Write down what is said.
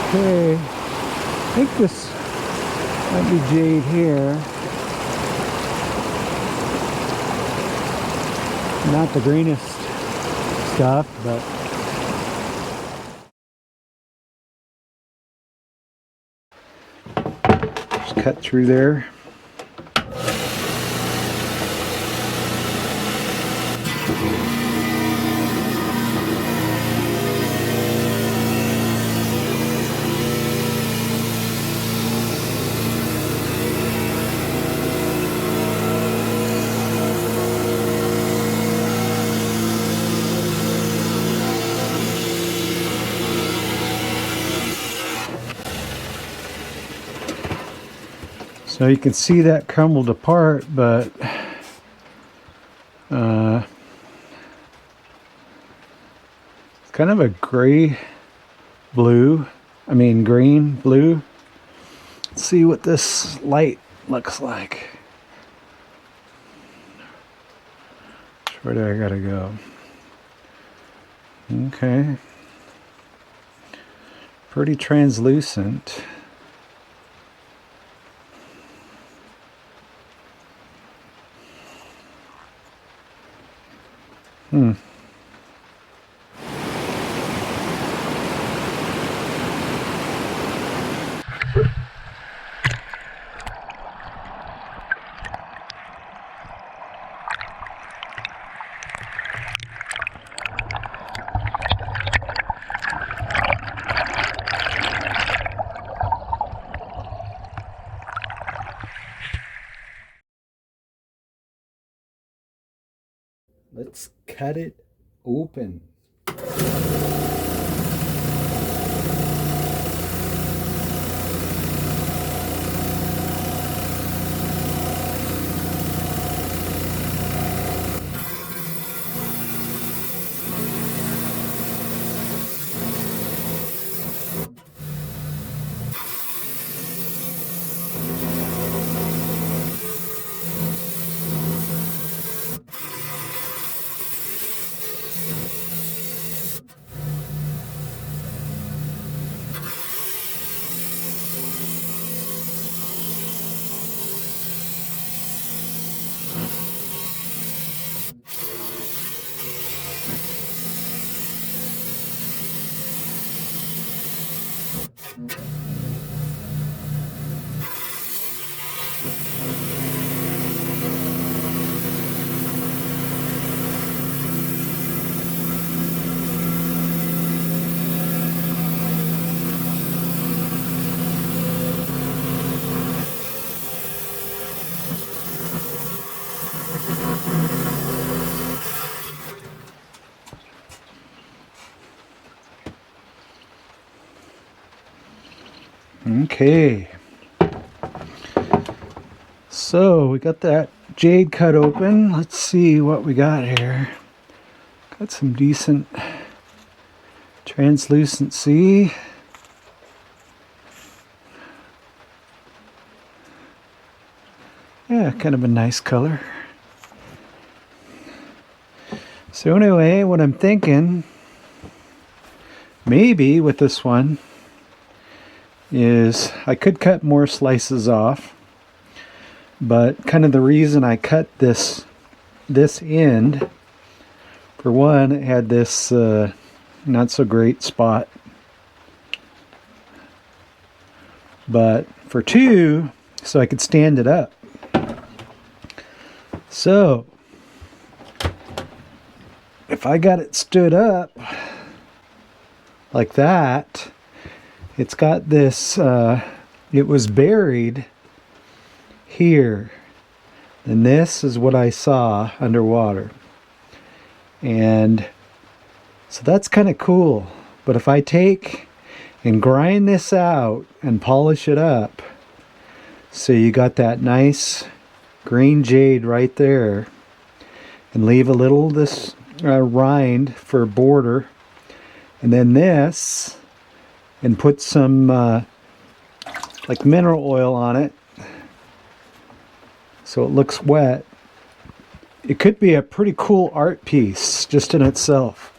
Okay, I think this might be jade here. Not the greenest stuff, but just cut through there. So you can see that crumbled apart, but it's kind of a gray blue, green blue. Let's see what this light looks like. Where do I gotta go? Okay. Pretty translucent. Let's cut it open. Okay, so we got that jade cut open. Let's see what we got here. Got some decent translucency. Yeah, kind of a nice color. So anyway, what I'm thinking, maybe with this one, is I could cut more slices off, but kind of the reason I cut this end, for one, it had this not so great spot, but for two, so I could stand it up. So if I got it stood up like that, it's got this, it was buried here, and this is what I saw underwater, and so that's kind of cool. But if I take and grind this out and polish it up, so you got that nice green jade right there, and leave a little this rind for border, and then this, and put some like mineral oil on it so it looks wet. It could be a pretty cool art piece just in itself.